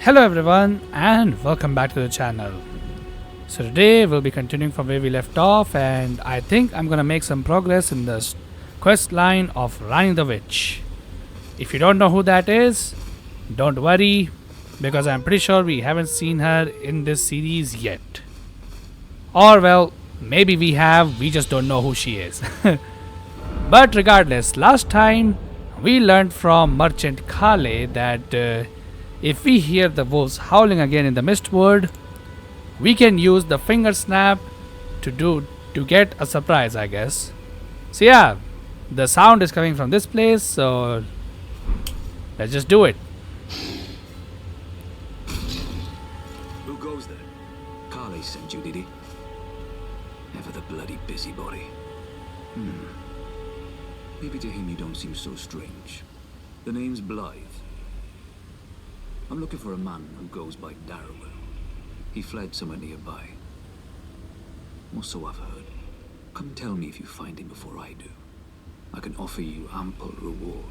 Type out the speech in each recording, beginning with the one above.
Hello everyone and welcome back to the channel. So today we'll be continuing from where we left off, and I think I'm gonna make some progress in the quest line of Rani the Witch. If you don't know who that is, don't worry, because I'm pretty sure we haven't seen her in this series yet. Or well, maybe we have, we just don't know who she is. But regardless, last time we learned from Merchant Kale that if we hear the wolves howling again in the Mistwood, we can use the finger snap to get a surprise, I guess. So yeah, the sound is coming from this place, so let's just do it. Who goes there? Carly sent you, did he? Ever the bloody busybody. Maybe to him you don't seem so strange. The name's Blythe. I'm looking for a man who goes by Darrowell. He fled somewhere nearby. Or so I've heard. Come tell me if you find him before I do. I can offer you ample reward.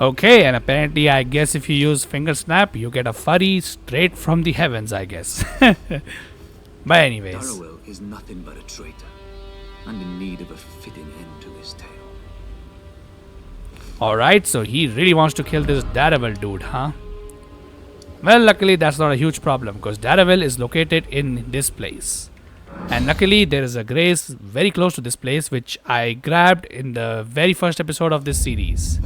Okay, and apparently I guess if you use finger snap, you get a furry straight from the heavens, I guess. But anyways. Darrowell is nothing but a traitor, and in need of a fitting end to his tale. Alright, so he really wants to kill this Darrowell dude, huh? Well, luckily that's not a huge problem, because Darrowell is located in this place. And luckily there is a grace very close to this place, which I grabbed in the very first episode of this series.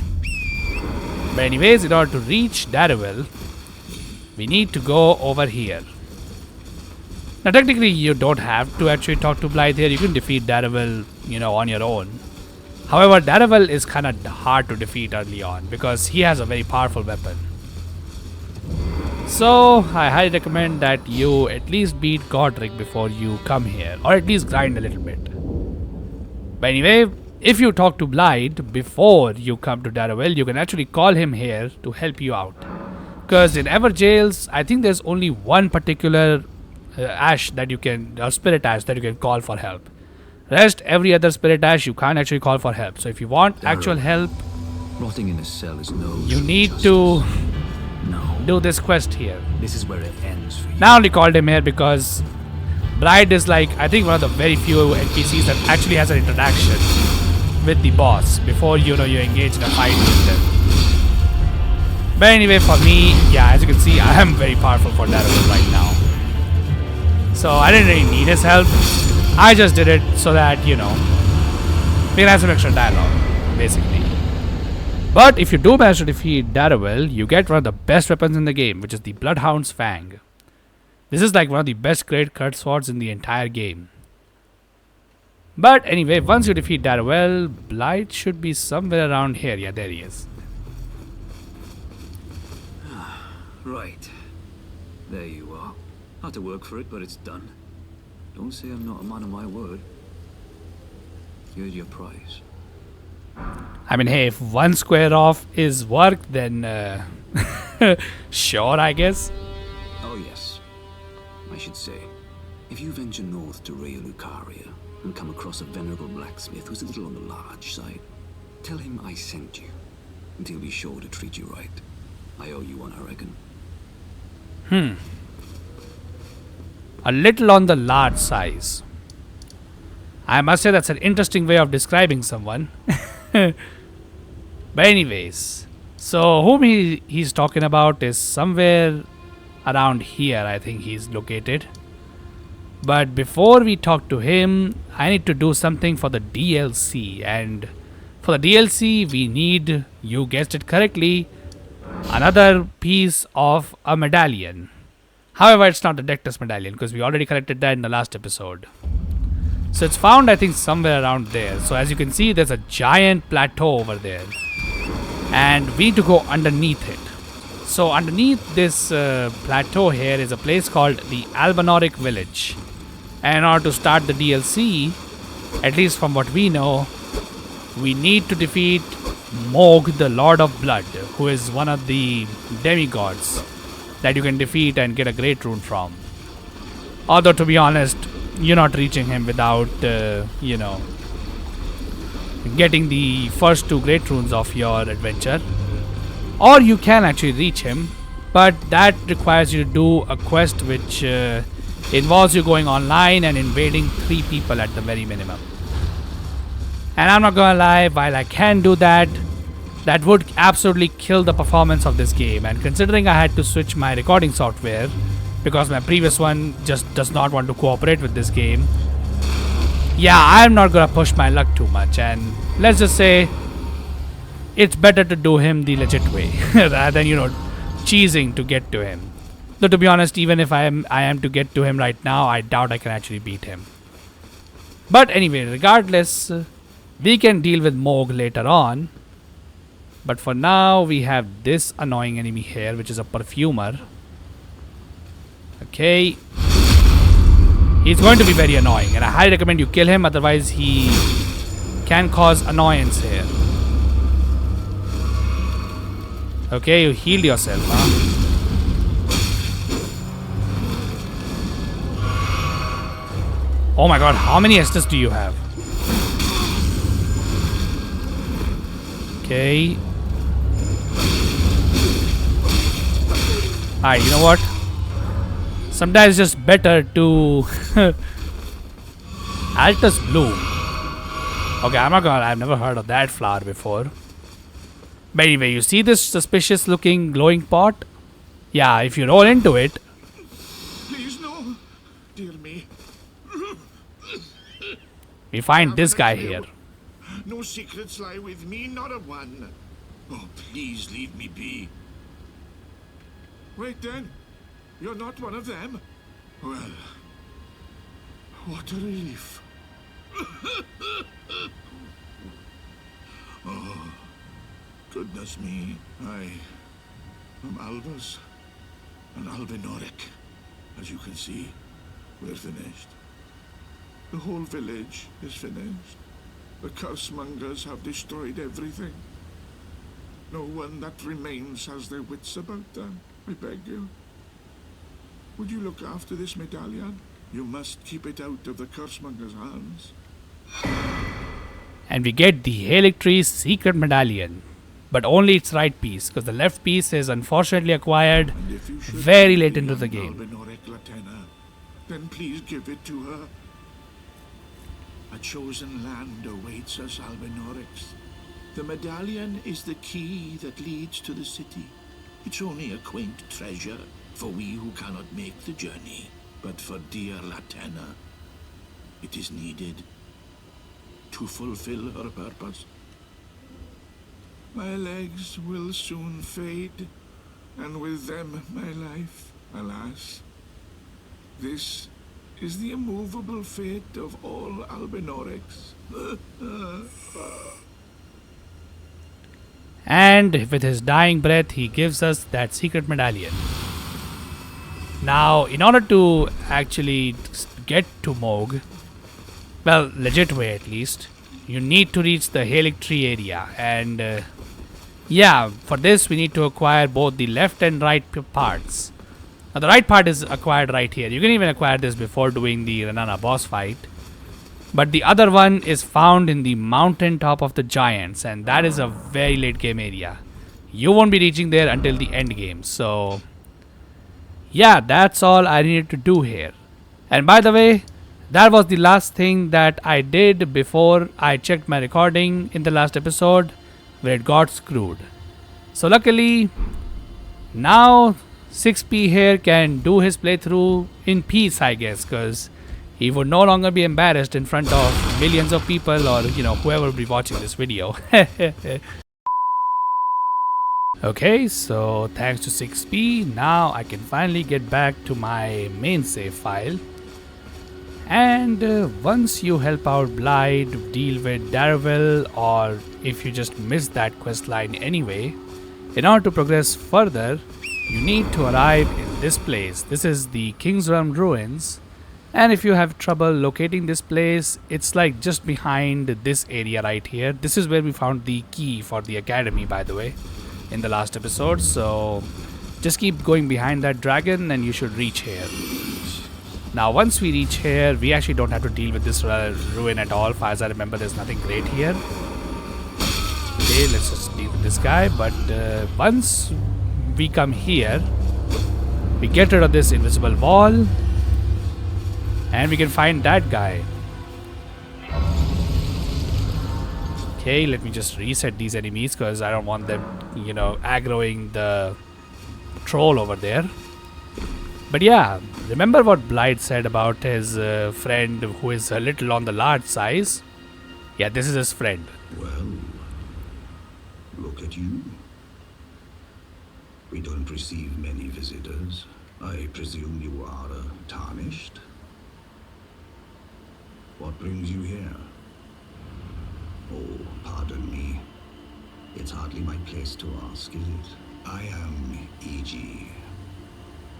But anyways, in order to reach Darrowell, we need to go over here. Now technically you don't have to actually talk to Blythe here. You can defeat Darrowell, on your own. However, Darrowell is kind of hard to defeat early on because he has a very powerful weapon. So I highly recommend that you at least beat Godric before you come here, or at least grind a little bit. But anyway, if you talk to Blythe before you come to Darrowell, you can actually call him here to help you out. Because in Everjails, I think there's only one particular ash that you can, or spirit ash that you can call for help. Rest, every other spirit ash you can't actually call for help. So if you want actual help, Rotting in a cell is no. you need to No. do this quest here. This is where it ends for you. Now I only called him here because Bride is like, I think one of the very few NPCs that actually has an interaction with the boss before you engage in a fight with them. But anyway, for me, yeah, as you can see, I am very powerful for Darrowell right now. So I didn't really need his help. I just did it so that, we can have some extra dialogue, basically. But if you do manage to defeat Darrowell, you get one of the best weapons in the game, which is the Bloodhound's Fang. This is like one of the best great cut swords in the entire game. But anyway, once you defeat Darrowell, Blythe should be somewhere around here. Yeah, there he is. Right. There you are. Had to work for it, but it's done. Don't say I'm not a man of my word. Here's your prize. I mean, hey, if one square off is work, then sure, I guess. Oh yes. I should say, if you venture north to Rea Lucaria and come across a venerable blacksmith who's a little on the large side, tell him I sent you, and he'll be sure to treat you right. I owe you one, I reckon. A little on the large size. I must say that's an interesting way of describing someone. But anyways, so whom he's talking about is somewhere around here. I think he's located. But before we talk to him, I need to do something for the DLC. And for the DLC, we need, you guessed it correctly, another piece of a medallion. However, it's not the Dectus medallion because we already collected that in the last episode. So it's found, I think, somewhere around there. So as you can see, there's a giant plateau over there. And we need to go underneath it. So underneath this plateau here is a place called the Albanauric Village. And in order to start the DLC, at least from what we know, we need to defeat Mog, the Lord of Blood, who is one of the demigods that you can defeat and get a great rune from. Although, to be honest, you're not reaching him without, getting the first two great runes of your adventure. or you can actually reach him, but that requires you to do a quest which involves you going online and invading 3 people at the very minimum. And I'm not gonna lie, while I can do that, that would absolutely kill the performance of this game. And considering I had to switch my recording software because my previous one just does not want to cooperate with this game, yeah, I'm not gonna push my luck too much. And let's just say it's better to do him the legit way rather than, cheesing to get to him. Though to be honest, even if I am to get to him right now, I doubt I can actually beat him. But anyway, regardless, we can deal with Moog later on. But for now, we have this annoying enemy here, which is a perfumer. Okay. He's going to be very annoying, and I highly recommend you kill him, otherwise he can cause annoyance here. Okay, you healed yourself, huh? Oh my god, how many Estus do you have? Okay. Alright, you know what? Sometimes it's just better to Altus Bloom. Okay, I've never heard of that flower before. But anyway, you see this suspicious looking glowing pot? Yeah, if you roll into it. Please no, dear me. We find this guy here. No secrets lie with me, not a one. Oh, please leave me be. Wait then, you're not one of them? Well, what a relief. Oh, goodness me, I am Albus, an Albinoric. As you can see, we're finished. The whole village is finished. The cursemongers have destroyed everything. No one that remains has their wits about them. I beg you. Would you look after this medallion? You must keep it out of the cursemongers' hands. And we get the Halictree's secret medallion. But only its right piece, because the left piece is unfortunately acquired very late into the game. Albinoric Latena, then please give it to her. A chosen land awaits us, Albinorics. The medallion is the key that leads to the city. It's only a quaint treasure for we who cannot make the journey. But for dear Latena, it is needed to fulfill her purpose. My legs will soon fade, and with them my life, alas. This is the immovable fate of all Albinorics. And with his dying breath, he gives us that secret medallion. Now, in order to actually get to Moog, well, legit way at least, you need to reach the Halictree area. And yeah, for this we need to acquire both the left and right parts. Now, the right part is acquired right here. You can even acquire this before doing the Renana boss fight. But the other one is found in the mountain top of the giants, and that is a very late game area. You won't be reaching there until the end game. So yeah, that's all I needed to do here. And by the way, that was the last thing that I did before I checked my recording in the last episode, where it got screwed. So luckily, now 6P here can do his playthrough in peace, I guess, because he would no longer be embarrassed in front of millions of people, or whoever will be watching this video. Okay, so thanks to 6P, now I can finally get back to my main save file. And once you help out Blythe deal with Darrell, or if you just missed that quest line anyway, in order to progress further, you need to arrive in this place. This is the King's Realm Ruins. And if you have trouble locating this place, it's like just behind this area right here. This is where we found the key for the academy, by the way, in the last episode. So just keep going behind that dragon and you should reach here. Now once we reach here, we actually don't have to deal with this ruin at all. Far as I remember, there's nothing great here. Okay, let's just deal with this guy. But once we come here, we get rid of this invisible wall, and we can find that guy. Okay, let me just reset these enemies because I don't want them, aggroing the troll over there. But yeah, remember what Blight said about his friend who is a little on the large size? Yeah, this is his friend. Well, look at you. We don't receive many visitors. I presume you are tarnished. What brings you here? Oh, pardon me. It's hardly my place to ask, is it? I am E.G.,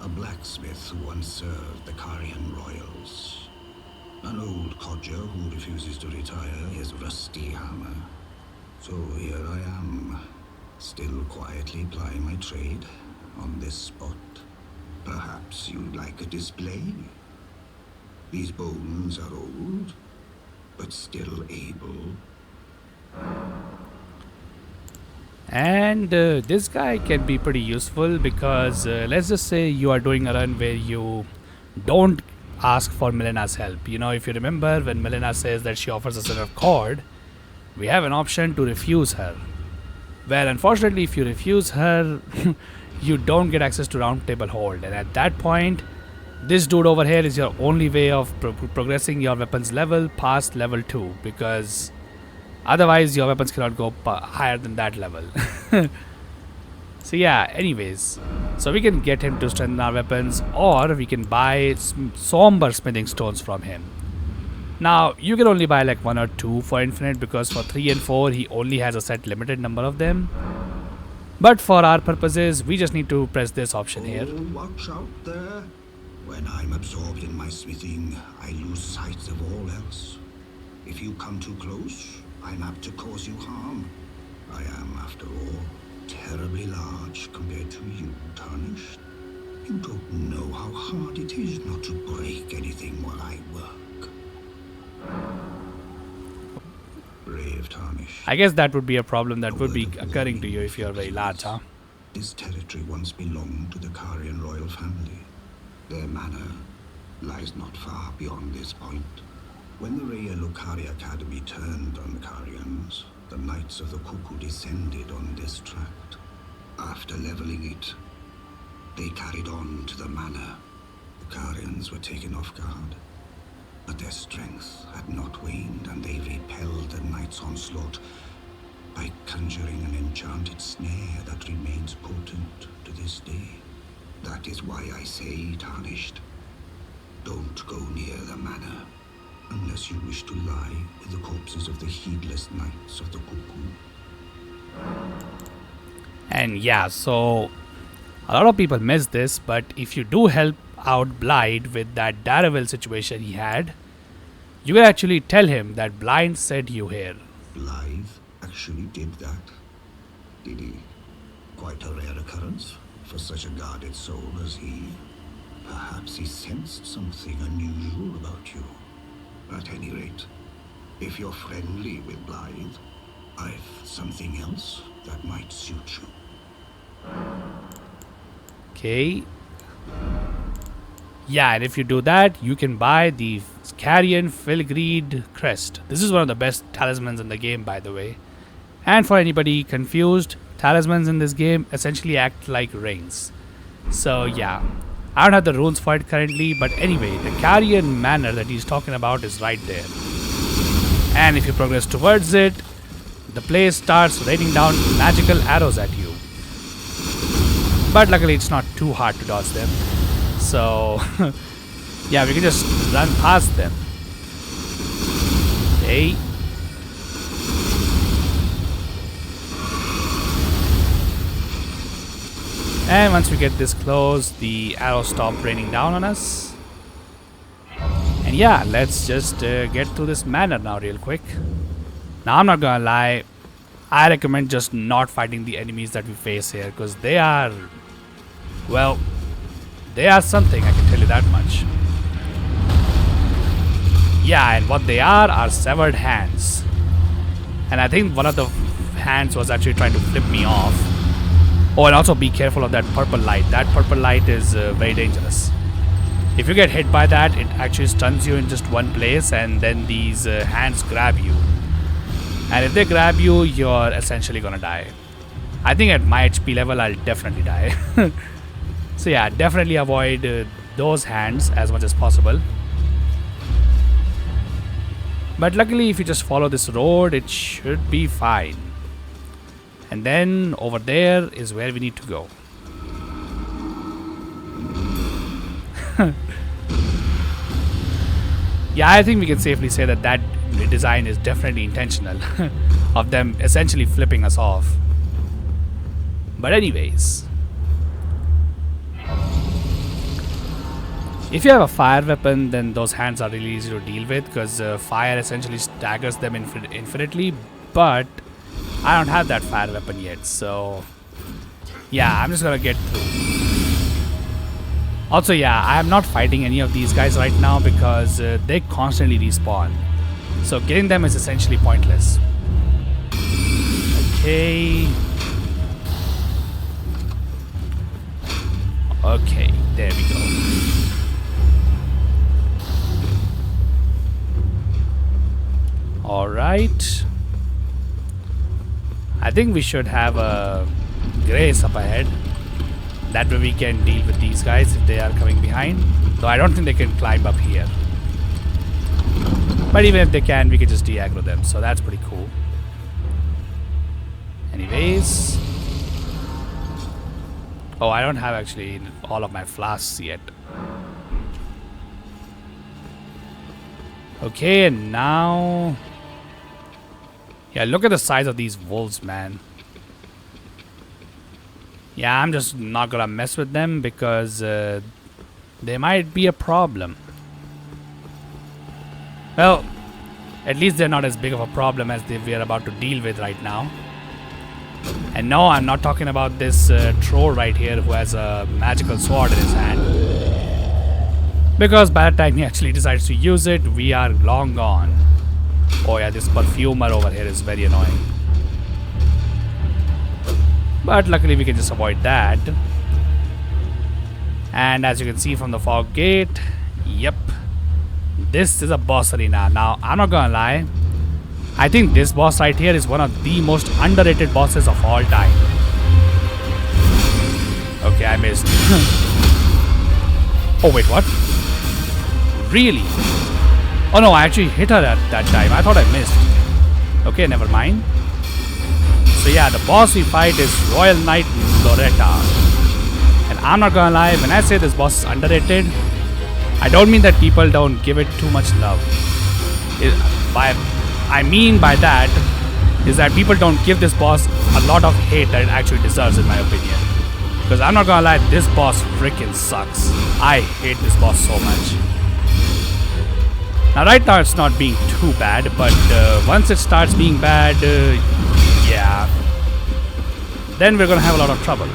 a blacksmith who once served the Carian royals. An old codger who refuses to retire his rusty hammer. So here I am, still quietly plying my trade on this spot. Perhaps you'd like a display? These bones are old, but still able. And this guy can be pretty useful because let's just say you are doing a run where you don't ask for Melena's help. If you remember when Melena says that she offers us a cord, we have an option to refuse her. Well, unfortunately, if you refuse her, you don't get access to round table hold. And at that point, this dude over here is your only way of progressing your weapons level past level 2, because otherwise your weapons cannot go higher than that level. So yeah, anyways, so we can get him to strengthen our weapons, or we can buy somber smithing stones from him. Now you can only buy like 1 or 2 for infinite, because for 3 and 4 he only has a set limited number of them. But for our purposes, we just need to press this option here. Oh, watch out there. When I'm absorbed in my smithing, I lose sight of all else. If you come too close, I'm apt to cause you harm. I am, after all, terribly large compared to you, Tarnished. You don't know how hard it is not to break anything while I work. Brave Tarnished. I guess that would be a problem that would be occurring to you if you're very large, huh? This territory once belonged to the Carian royal family. Their manor lies not far beyond this point. When the Raya Lucari Academy turned on the Carians, the Knights of the Cuckoo descended on this tract. After leveling it, they carried on to the manor. The Carians were taken off guard, but their strength had not waned, and they repelled the Knight's onslaught by conjuring an enchanted snare that remains potent to this day. That is why I say, Tarnished, don't go near the manor unless you wish to lie with the corpses of the heedless Knights of the Cuckoo. And yeah, so a lot of people miss this, but if you do help out Blight with that Daraville situation he had, you can actually tell him that Blind sent you here. Blythe actually did that, did he? Quite a rare occurrence for such a guarded soul as he. Perhaps he sensed something unusual about you. At any rate, if you're friendly with Blythe, I've something else that might suit you. Okay. Yeah, and if you do that, you can buy the Carian Filigreed Crest. This is one of the best talismans in the game, by the way. And for anybody confused, talismans in this game essentially act like rings. So yeah, I don't have the runes for it currently, but anyway, the Carian manor that he's talking about is right there. And if you progress towards it, the place starts raining down magical arrows at you. But luckily it's not too hard to dodge them. So yeah, we can just run past them. Okay. And once we get this close, the arrows stop raining down on us. And yeah, let's just get through this manor now real quick. Now I'm not gonna lie, I recommend just not fighting the enemies that we face here, because they are, well, they are something, I can tell you that much. Yeah, and what they are severed hands. And I think one of the hands was actually trying to flip me off. Oh, and also be careful of that purple light. That purple light is very dangerous. If you get hit by that, it actually stuns you in just one place, and then these hands grab you. And if they grab you, you're essentially gonna die. I think at my HP level, I'll definitely die. So yeah, definitely avoid those hands as much as possible. But luckily, if you just follow this road, it should be fine. And then over there is where we need to go. Yeah, I think we can safely say that that design is definitely intentional of them essentially flipping us off. But anyways, if you have a fire weapon, then those hands are really easy to deal with because fire essentially staggers them infinitely. But I don't have that fire weapon yet, so yeah, I'm just gonna get through. Also, yeah, I am not fighting any of these guys right now because they constantly respawn. So getting them is essentially pointless. Okay. Okay, there we go. Alright. I think we should have a grace up ahead. That way we can deal with these guys if they are coming behind. Though I don't think they can climb up here. But even if they can, we can just de-aggro them. So that's pretty cool. Anyways. Oh, I don't have actually all of my flasks yet. Okay, and now... Yeah, look at the size of these wolves, man. Yeah, I'm just not gonna mess with them because they might be a problem. Well, at least they're not as big of a problem as we are about to deal with right now. And no, I'm not talking about this troll right here who has a magical sword in his hand. Because by the time he actually decides to use it, we are long gone. Oh yeah, this perfumer over here is very annoying. But luckily we can just avoid that. And as you can see from the fog gate, yep, this is a boss arena. Now, I'm not gonna lie, I think this boss right here is one of the most underrated bosses of all time. Okay, I missed. Oh wait, what? Really? Oh no, I actually hit her at that time. I thought I missed. Okay, never mind. So yeah, the boss we fight is Royal Knight Loretta. And I'm not gonna lie, when I say this boss is underrated, I don't mean that people don't give it too much love. I mean by that is that people don't give this boss a lot of hate that it actually deserves, in my opinion. Because I'm not gonna lie, this boss freaking sucks. I hate this boss so much. Now right now it's not being too bad, but once it starts being bad, yeah, then we're gonna have a lot of trouble.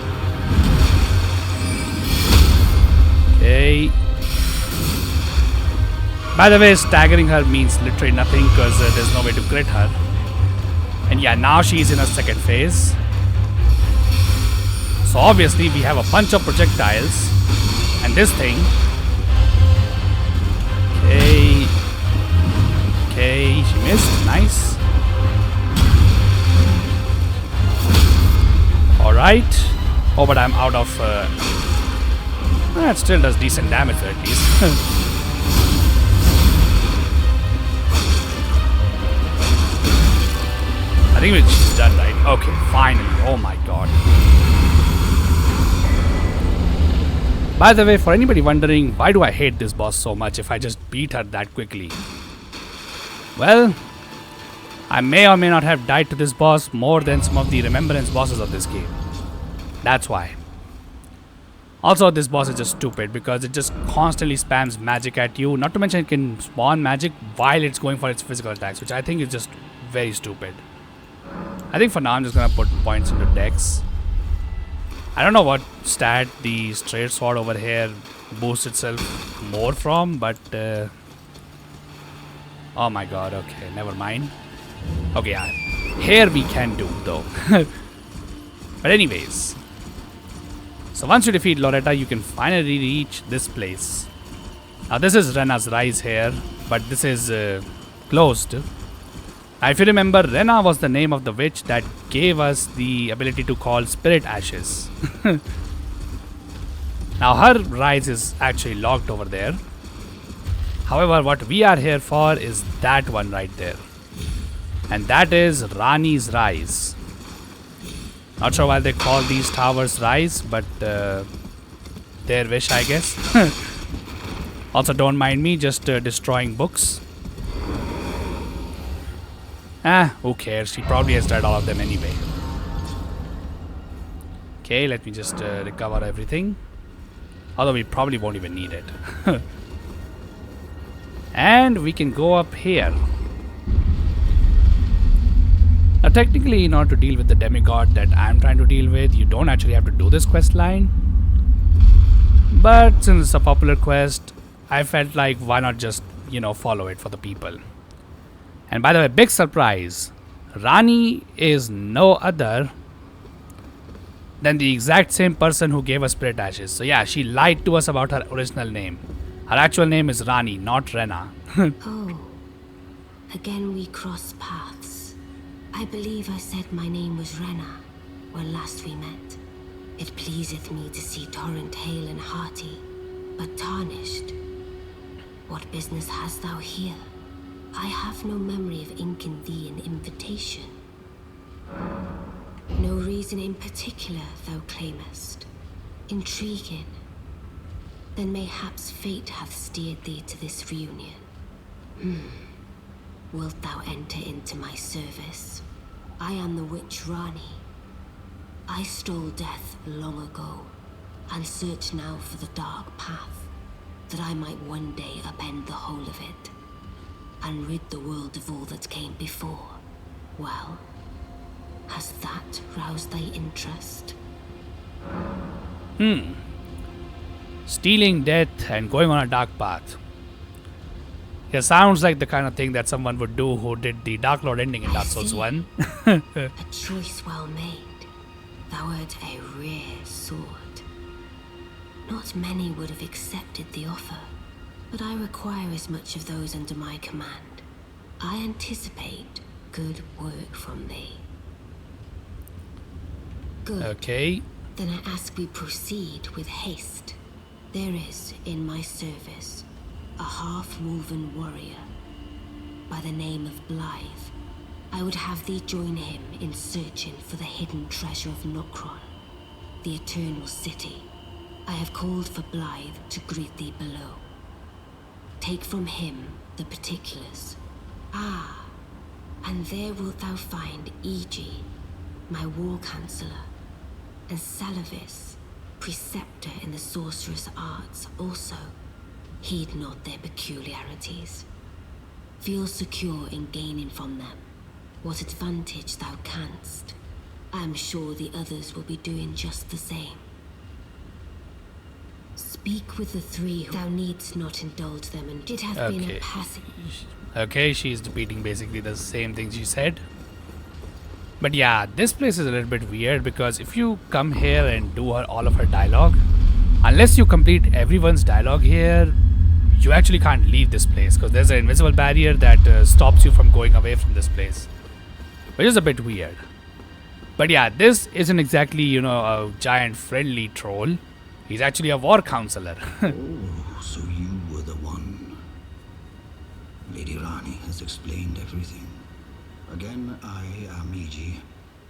Okay. By the way, staggering her means literally nothing because there's no way to crit her. And yeah, now she's in her second phase. So obviously we have a bunch of projectiles. And this thing. Okay. Okay, she missed. Nice. Alright. Oh, but I'm out of... that still does decent damage at least. I think she's done, right? Okay, finally. Oh my god. By the way, for anybody wondering, why do I hate this boss so much if I just beat her that quickly? Well, I may or may not have died to this boss more than some of the remembrance bosses of this game. That's why. Also, this boss is just stupid because it just constantly spams magic at you. Not to mention it can spawn magic while it's going for its physical attacks, which I think is just very stupid. I think for now I'm just gonna put points into Dex. I don't know what stat the straight sword over here boosts itself more from, but oh my god, okay, never mind. Okay, yeah. Here we can do though. But anyways, so once you defeat Loretta, you can finally reach this place. Now this is Rena's Rise here, but this is closed. Now if you remember, Rena was the name of the witch that gave us the ability to call spirit ashes. Now her rise is actually locked over there. However, what we are here for is that one right there. And that is Rani's Rise. Not sure why they call these towers Rise, but their wish, I guess. Also, don't mind me just destroying books. Who cares? She probably has read all of them anyway. Okay, let me just recover everything. Although we probably won't even need it. And we can go up here. Now technically, in order to deal with the demigod that I'm trying to deal with, you don't actually have to do this quest line. But since it's a popular quest, I felt like why not just, follow it for the people. And by the way, big surprise, Rani is no other than the exact same person who gave us spirit ashes. So yeah, she lied to us about her original name. Her actual name is Rani, not Rena. Oh, again we cross paths. I believe I said my name was Rena when last we met. It pleaseth me to see Torrent hale and hearty, but tarnished. What business hast thou here? I have no memory of inking thee an invitation. No reason in particular thou claimest. Intriguing. Then mayhaps fate hath steered thee to this reunion. Wilt thou enter into my service? I am the witch Rani. I stole death long ago, and search now for the dark path, that I might one day upend the whole of it, and rid the world of all that came before. Well, has that roused thy interest? Stealing death and going on a dark path. Yeah, sounds like the kind of thing that someone would do who did the Dark Lord ending in Dark Souls 1. A choice well made. Thou art a rare sword. Not many would have accepted the offer, but I require as much of those under my command. I anticipate good work from thee. Good. Okay. Then I ask we proceed with haste. There is, in my service, a half-woven warrior by the name of Blythe. I would have thee join him in searching for the hidden treasure of Nokron, the Eternal City. I have called for Blythe to greet thee below. Take from him the particulars. Ah, and there wilt thou find Iji, my war counselor, and Salavis, preceptor in the sorcerous arts also. Heed not their peculiarities. Feel secure in gaining from them what advantage thou canst. I am sure the others will be doing just the same. Speak with the three who thou needst not indulge them, and it has been a passing. Okay, she's repeating basically the same thing she said. But yeah, this place is a little bit weird because if you come here and do all of her dialogue, unless you complete everyone's dialogue here, you actually can't leave this place because there's an invisible barrier that stops you from going away from this place, which is a bit weird. But yeah, this isn't exactly, a giant friendly troll. He's actually a war counselor. Oh, so you were the one. Lady Rani has explained everything. Again, I am Iji,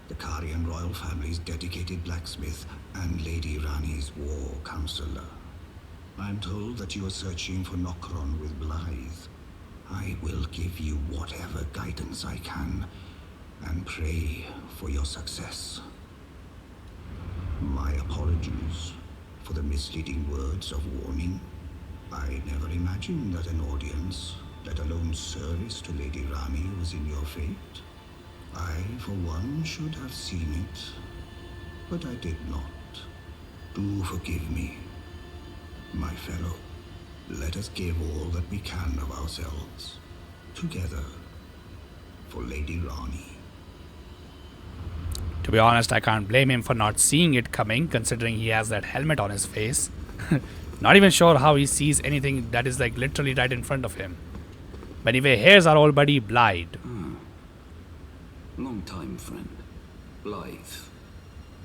the Karian royal family's dedicated blacksmith and Lady Rani's war counselor. I'm told that you are searching for Nokron with Blythe. I will give you whatever guidance I can, and pray for your success. My apologies for the misleading words of warning. I never imagined that an audience, let alone service to Lady Rani, was in your fate. I, for one, should have seen it, but I did not. Do forgive me. My fellow, let us give all that we can of ourselves, together, for Lady Rani. To be honest, I can't blame him for not seeing it coming, considering he has that helmet on his face. Not even sure how he sees anything that is like literally right in front of him. But anyway, here's our old buddy Blythe. Long time friend. Blythe.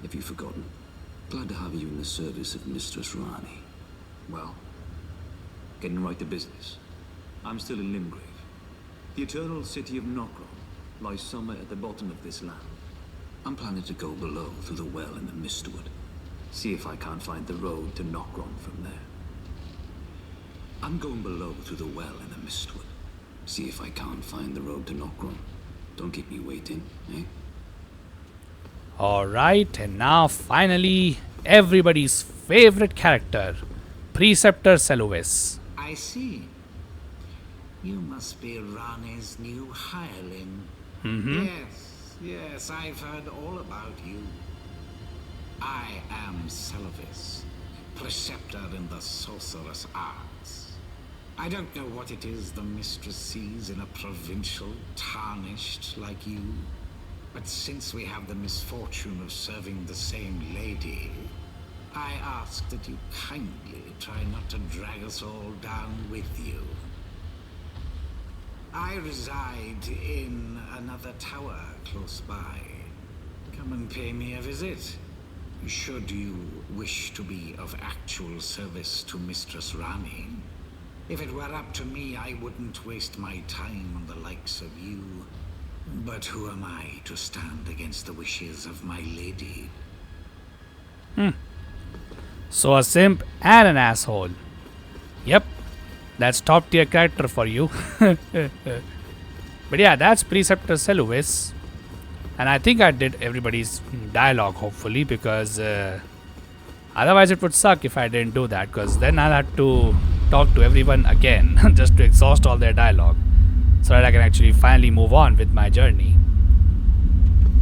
If you've forgotten. Glad to have you in the service of Mistress Rani. Well, getting right to business. I'm still in Limgrave. The eternal city of Nokron lies somewhere at the bottom of this land. I'm planning to go below through the well in the Mistwood. See if I can't find the road to Nokron from there. I'm going below through the well in the Mistwood. See if I can't find the road to Nokron. Don't keep me waiting, eh? Alright, and now finally, everybody's favorite character, Preceptor Seluvis. I see. You must be Rani's new hireling. Yes, I've heard all about you. I am Seluvis, preceptor in the sorcerous arts. I don't know what it is the mistress sees in a provincial tarnished like you, but since we have the misfortune of serving the same lady, I ask that you kindly try not to drag us all down with you. I reside in another tower close by. Come and pay me a visit. Should you wish to be of actual service to Mistress Rani. If it were up to me, I wouldn't waste my time on the likes of you. But who am I to stand against the wishes of my lady? So a simp and an asshole. Yep, that's top tier character for you. But yeah, that's Preceptor Seluvis. And I think I did everybody's dialogue, hopefully, because otherwise it would suck if I didn't do that, because then I'll have to talk to everyone again just to exhaust all their dialogue so that I can actually finally move on with my journey.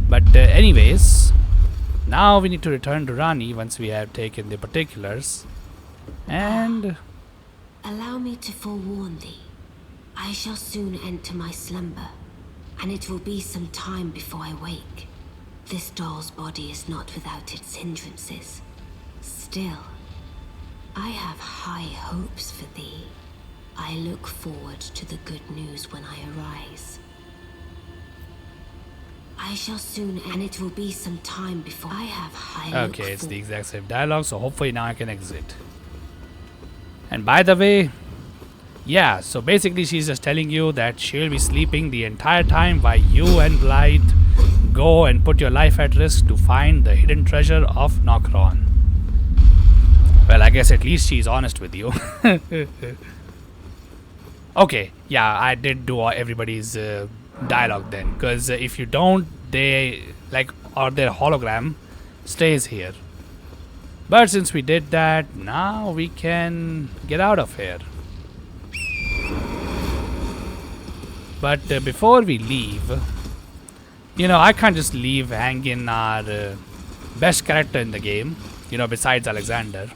But anyways, now we need to return to Rani once we have taken the particulars. And Allow me to forewarn thee. I shall soon enter my slumber, and it will be some time before I wake. This doll's body is not without its hindrances. Still, I have high hopes for thee. I look forward to the good news when I arise. I shall soon, and it will be some time before I have high okay, it's the exact same dialogue, so hopefully now I can exit. And by the way, yeah, so basically she's just telling you that she'll be sleeping the entire time while you and Blythe go and put your life at risk to find the hidden treasure of Nokron. Well, I guess at least she's honest with you. Okay, yeah, I did do everybody's dialogue then, because if you don't, they or their hologram stays here. But since we did that, now we can get out of here. But before we leave, you know, I can't just leave hanging our best character in the game, you know, besides Alexander.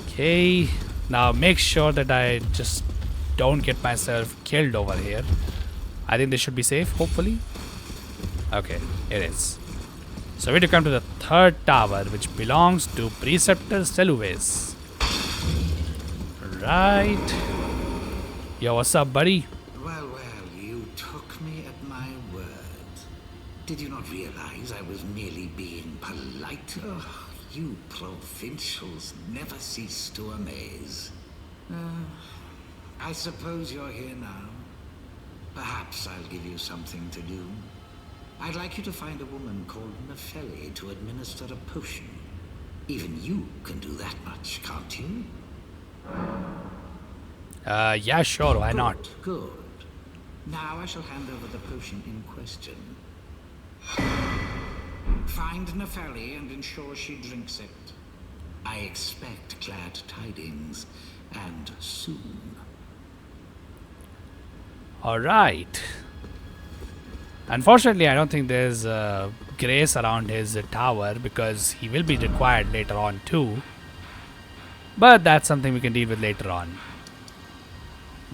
Okay, now make sure that I just don't get myself killed over here. I think this should be safe, hopefully. Okay, it is. So we have to come to the third tower, which belongs to Preceptor Seluvis. Right. Yo, what's up, buddy? Well, you took me at my word. Did you not realize I was merely being polite? Oh, you provincials never cease to amaze. I suppose you're here now. Perhaps I'll give you something to do. I'd like you to find a woman called Nefeli to administer a potion. Even you can do that much, can't you? Yeah, sure, why not? Good. Now I shall hand over the potion in question. Find Nefeli and ensure she drinks it. I expect glad tidings, and soon. Alright. Unfortunately, I don't think there's grace around his tower, because he will be required later on too. But that's something we can deal with later on.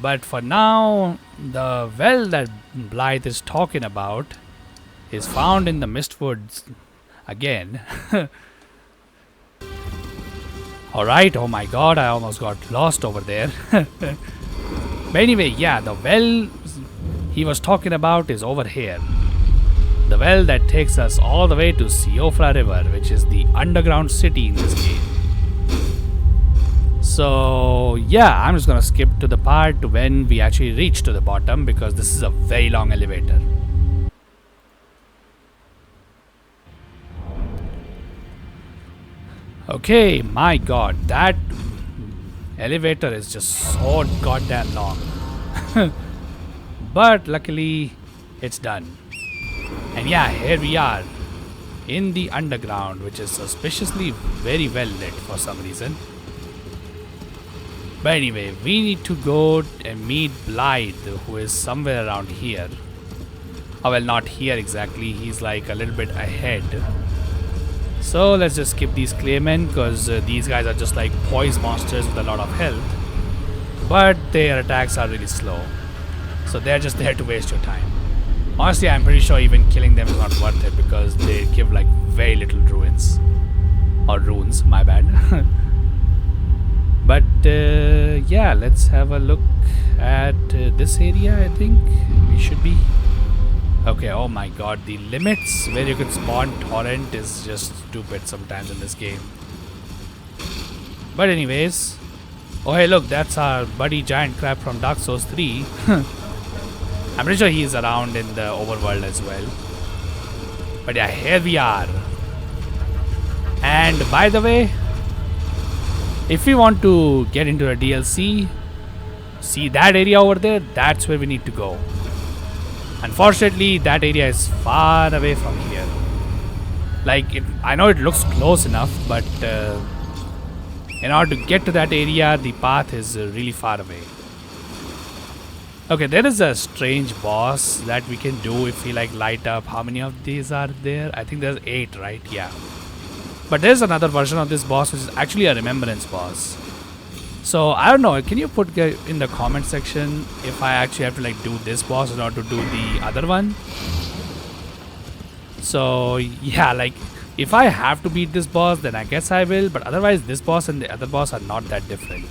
But for now, the well that Blythe is talking about is found in the Mistwoods again. Alright, oh my god, I almost got lost over there. But anyway, yeah, the well he was talking about is over here. The well that takes us all the way to Siofra River, which is the underground city in this game. So yeah, I'm just gonna skip to the part when we actually reach to the bottom because this is a very long elevator. Okay, my god, that elevator is just so goddamn long. But luckily, it's done. And yeah, here we are in the underground, which is suspiciously very well lit for some reason. But anyway, we need to go and meet Blythe, who is somewhere around here. Oh, well, not here exactly. He's like a little bit ahead. So let's just skip these claymen because these guys are just like poise monsters with a lot of health. But their attacks are really slow. So they're just there to waste your time. Honestly, I'm pretty sure even killing them is not worth it because they give like very little ruins. Or runes, my bad. But yeah, let's have a look at this area. I think we should be. Okay, oh my god, the limits where you can spawn torrent is just stupid sometimes in this game. But anyways, oh hey look, that's our buddy giant crab from Dark Souls 3. I'm pretty sure he's around in the overworld as well. But yeah, here we are. And by the way, if we want to get into a DLC, see that area over there, that's where we need to go. Unfortunately, that area is far away from here. Like, I know it looks close enough, but in order to get to that area, the path is really far away. Okay, there is a strange boss that we can do if we like light up. How many of these are there? I think there's 8, right? Yeah. But there's another version of this boss which is actually a remembrance boss. So I don't know, can you put in the comment section if I actually have to like do this boss in order to do the other one? So yeah, like if I have to beat this boss then I guess I will, but otherwise this boss and the other boss are not that different.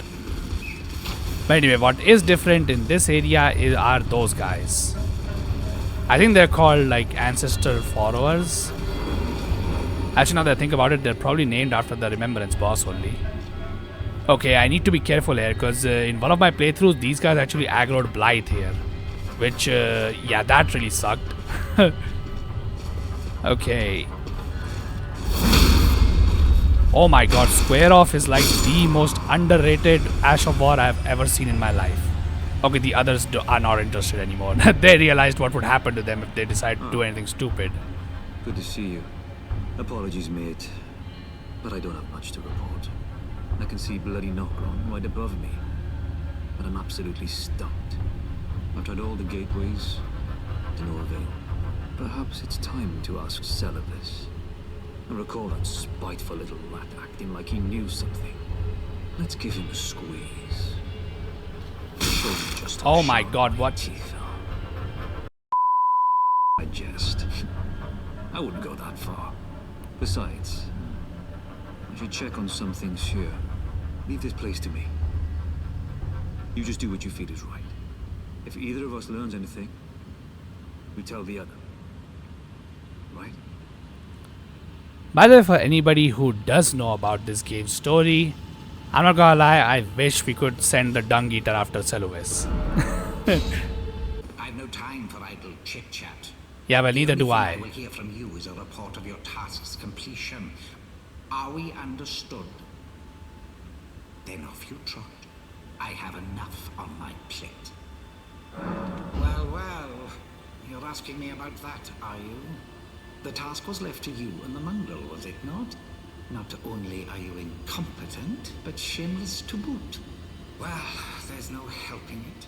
But anyway, what is different in this area are those guys. I think they're called like ancestor followers. Actually, now that I think about it, they're probably named after the remembrance boss only. Okay, I need to be careful here because in one of my playthroughs, these guys actually aggroed Blythe here. Which, yeah, that really sucked. Okay. Oh my god, Square Off is like the most underrated Ash of War I've ever seen in my life. Okay, the others are not interested anymore. They realized what would happen to them if they decide to do anything stupid. Good to see you. Apologies, mate, but I don't have much to report. I can see bloody Nokron right above me, but I'm absolutely stumped. I've tried all the gateways, to no avail. Perhaps it's time to ask Celibus. I recall that spiteful little rat acting like he knew something. Let's give him a squeeze. Show him just how Oh my sharp god, what? teeth are. I jest. I wouldn't go that far. Besides, I should check on some things here. Leave this place to me. You just do what you feel is right. If either of us learns anything, we tell the other. Right? By the way, for anybody who does know about this game's story, I'm not gonna lie, I wish we could send the Dung Eater after Celibus. I've no time for idle chit-chat. Yeah, well, neither do I I. will hear from you is a report of your task's completion. Are we understood? Then off you trot. I have enough on my plate. Well, well, you're asking me about that, are you? The task was left to you and the mongrel, was it not? Not only are you incompetent, but shameless to boot. Well, there's no helping it.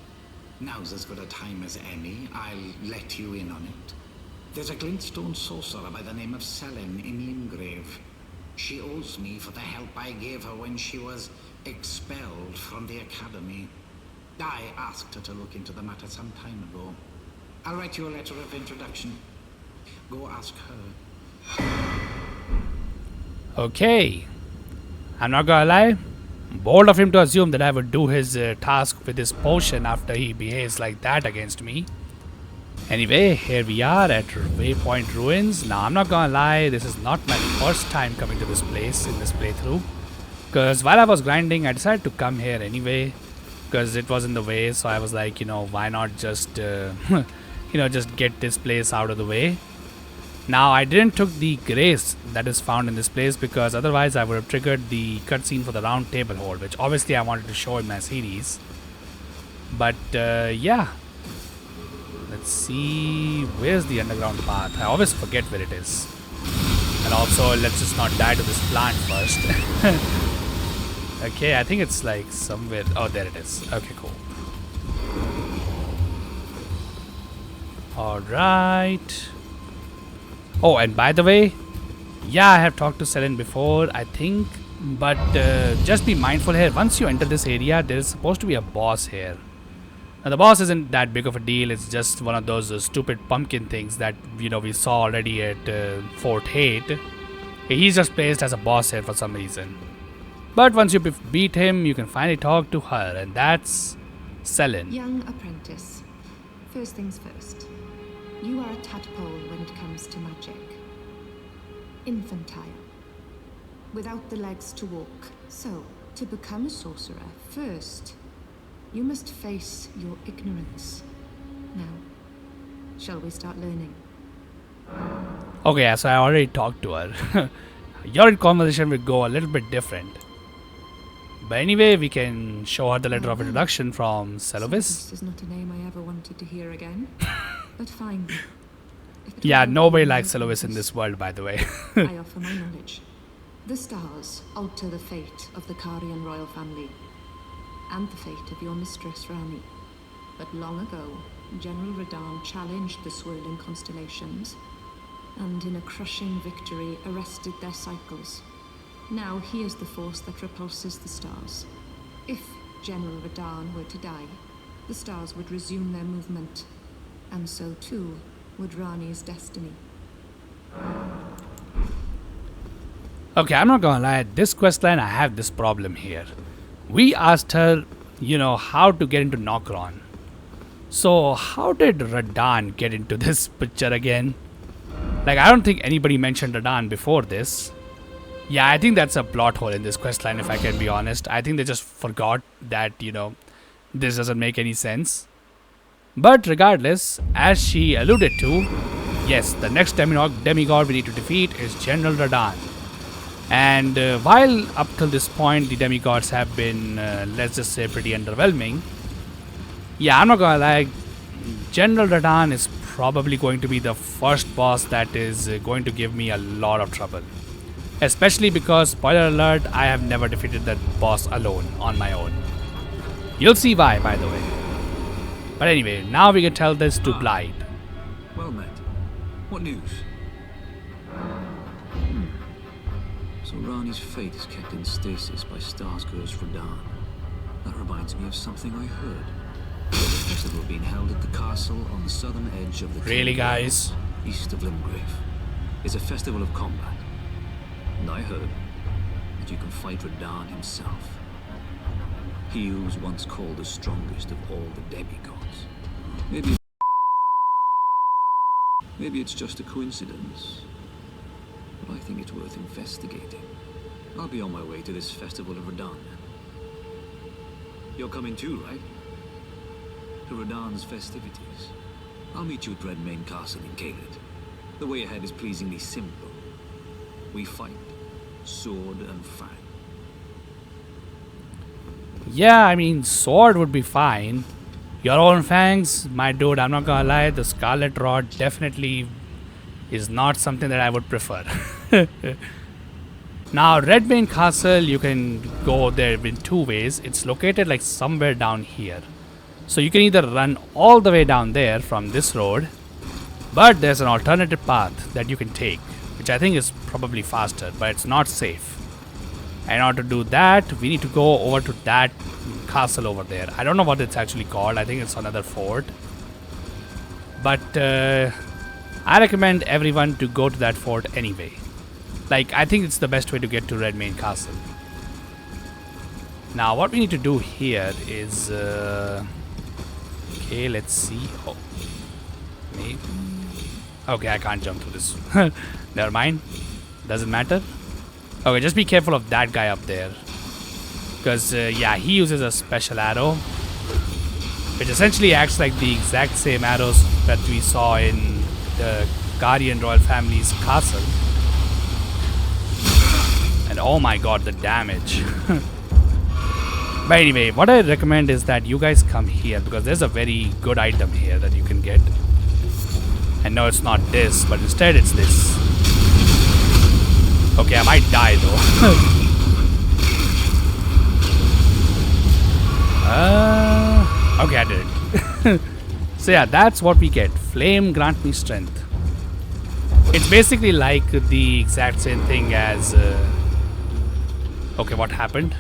Now's as good a time as any. I'll let you in on it. There's a glintstone sorcerer by the name of Selene in Limgrave. She owes me for the help I gave her when she was expelled from the academy. I asked her to look into the matter some time ago. I'll write you a letter of introduction. Go ask her. Okay. I'm not gonna lie. Bold of him to assume that I would do his task with his potion after he behaves like that against me. Anyway, here we are at Waypoint Ruins. Now, I'm not gonna lie, this is not my first time coming to this place in this playthrough. Because while I was grinding, I decided to come here anyway. Because it was in the way, so I was like, why not just, just get this place out of the way. Now, I didn't took the grace that is found in this place because otherwise I would have triggered the cutscene for the round table hold, which obviously I wanted to show in my series. But, yeah. Let's see, where's the underground path? I always forget where it is. And also, let's just not die to this plant first. Okay, I think it's like somewhere. Oh, there it is. Okay, cool. Alright. Oh, and by the way, yeah, I have talked to Selen before, I think. But just be mindful here. Once you enter this area, there is supposed to be a boss here. Now, the boss isn't that big of a deal. It's just one of those stupid pumpkin things that, we saw already at Fort Hate. He's just placed as a boss here for some reason. But once you beat him, you can finally talk to her, and that's Selen. Young apprentice. First things first. You are a tadpole when it comes to magic. Infantile. Without the legs to walk. So, to become a sorcerer, first, you must face your ignorance. Now, shall we start learning? Okay, so I already talked to her. Your conversation will go a little bit different. But anyway, we can show her the letter of introduction from Celovis. This is not a name I ever wanted to hear again. But fine. Yeah, nobody likes Celovis in this world, by the way. I offer my knowledge. The stars alter the fate of the Karian royal family. And the fate of your mistress, Rani. But long ago, General Radahn challenged the swirling constellations, and in a crushing victory arrested their cycles. Now he is the force that repulses the stars. If General Radahn were to die, the stars would resume their movement, and so too would Rani's destiny. Okay, I'm not gonna lie, this questline I have this problem here. We asked her, how to get into Nokron. So how did Radahn get into this picture again? Like, I don't think anybody mentioned Radahn before this. Yeah, I think that's a plot hole in this questline, if I can be honest. I think they just forgot that, this doesn't make any sense. But regardless, as she alluded to, yes, the next demigod we need to defeat is General Radahn. And while up till this point the demigods have been, let's just say, pretty underwhelming, yeah, I'm not gonna lie, General Radahn is probably going to be the first boss that is going to give me a lot of trouble. Especially because, spoiler alert, I have never defeated that boss alone, on my own. You'll see why, by the way. But anyway, now we can tell this to Blythe. Well met. What news? So Rani's fate is kept in stasis by Starscourge Radahn. That reminds me of something I heard. There's a festival being held at the castle on the southern edge of the Really, guys? east of Limgrave. It's a festival of combat. And I heard that you can fight Radahn himself. He who was once called the strongest of all the demigods. Maybe it's just a coincidence. But I think it's worth investigating. I'll be on my way to this festival of Radahn. You're coming too, right? To Radahn's festivities. I'll meet you at Redmane Castle in Caelid. The way ahead is pleasingly simple. We fight, sword and fang. Yeah, I mean, sword would be fine. Your own fangs, my dude, I'm not gonna lie, the Scarlet Rod definitely is not something that I would prefer. Now, Redmane Castle, you can go there in two ways. It's located like somewhere down here. So you can either run all the way down there from this road, but there's an alternative path that you can take, which I think is probably faster, but it's not safe. In order to do that, we need to go over to that castle over there. I don't know what it's actually called. I think it's another fort. But I recommend everyone to go to that fort anyway. Like, I think it's the best way to get to Redmane Castle. Now, what we need to do here is... okay, let's see. Oh. Maybe... okay, I can't jump through this. Never mind. Doesn't matter. Okay, just be careful of that guy up there. Because, yeah, he uses a special arrow. Which essentially acts like the exact same arrows that we saw in the Guardian Royal Family's castle. And oh my god, the damage. But anyway, what I recommend is that you guys come here, because there's a very good item here that you can get. And no, it's not this, but instead it's this. Okay, I might die though. Okay, I did it. So yeah, that's what we get. Flame grant me strength. It's basically like the exact same thing as... okay, what happened?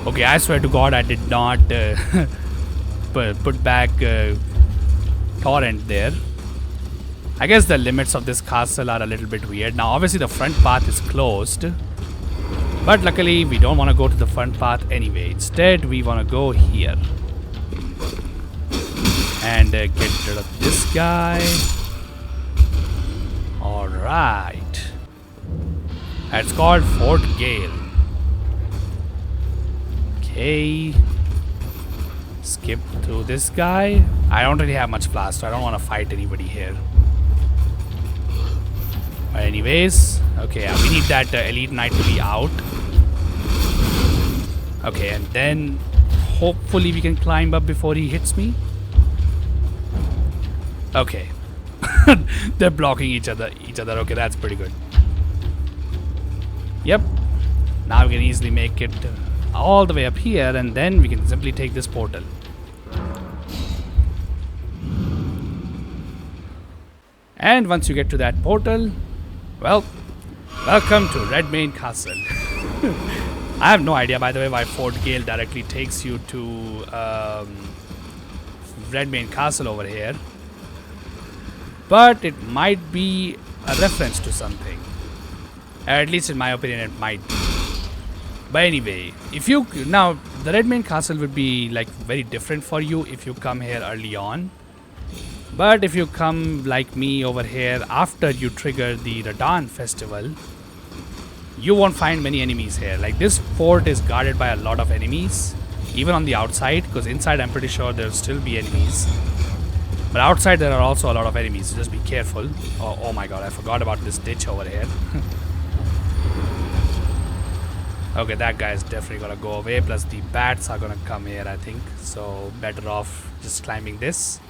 Okay, I swear to God I did not put back torrent there. I guess the limits of this castle are a little bit weird. Now obviously the front path is closed. But luckily we don't want to go to the front path anyway. Instead we want to go here. And get rid of this guy. Alright. It's called Fort Gale. Okay. Skip through this guy. I don't really have much flash, so I don't want to fight anybody here. But anyways, okay, we need that elite knight to be out. Okay, and then hopefully we can climb up before he hits me. Okay. They're blocking each other. Okay, that's pretty good. Yep. Now we can easily make it all the way up here, and then we can simply take this portal. And once you get to that portal, well, welcome to Redmane Castle. I have no idea, by the way, why Fort Gale directly takes you to Redmane Castle over here. But it might be a reference to something. At least in my opinion, it might be. But anyway, if you... now, the Redmane Castle would be like very different for you if you come here early on. But if you come like me over here after you trigger the Radahn festival, you won't find many enemies here. Like, this fort is guarded by a lot of enemies, even on the outside, because inside I'm pretty sure there'll still be enemies. But outside there are also a lot of enemies, so just be careful. Oh my god, I forgot about this ditch over here. Okay, that guy is definitely gonna go away, plus the bats are gonna come here, I think. So better off just climbing this.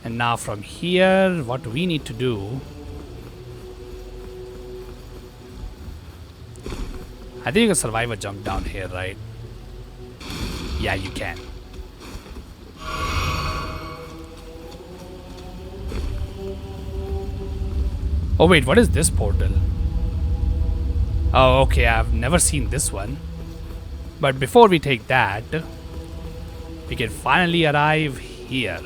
And now from here, what we need to do... I think you can survive a jump down here, right? Yeah, you can. Oh wait, what is this portal? Oh, okay, I've never seen this one. But before we take that, we can finally arrive here.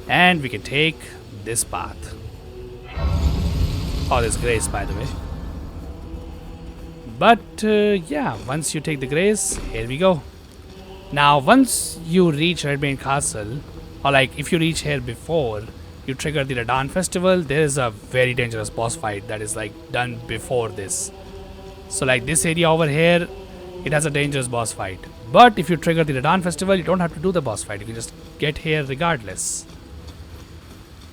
And we can take this path. Oh, there's grace, by the way. But yeah, once you take the grace, here we go. Now, once you reach Redmane Castle, or like if you reach here before you trigger the Radahn festival, there is a very dangerous boss fight that is like done before this. So like this area over here, it has a dangerous boss fight. But if you trigger the Radahn festival, you don't have to do the boss fight. You can just get here regardless.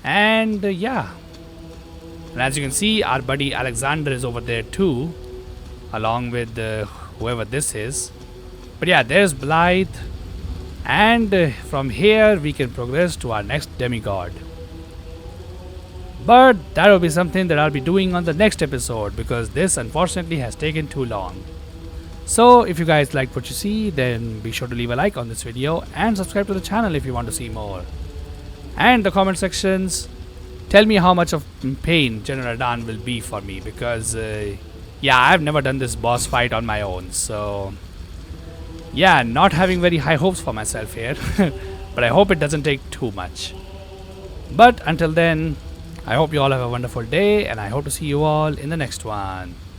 And yeah. And as you can see, our buddy Alexander is over there too, along with whoever this is. But yeah, there's Blythe. And from here, we can progress to our next demigod. But that will be something that I'll be doing on the next episode, because this unfortunately has taken too long. So if you guys liked what you see, then be sure to leave a like on this video and subscribe to the channel if you want to see more. And the comment sections, tell me how much of pain General Radahn will be for me, because yeah, I've never done this boss fight on my own, so Yeah, not having very high hopes for myself here. But I hope it doesn't take too much. But until then, I hope you all have a wonderful day, and I hope to see you all in the next one.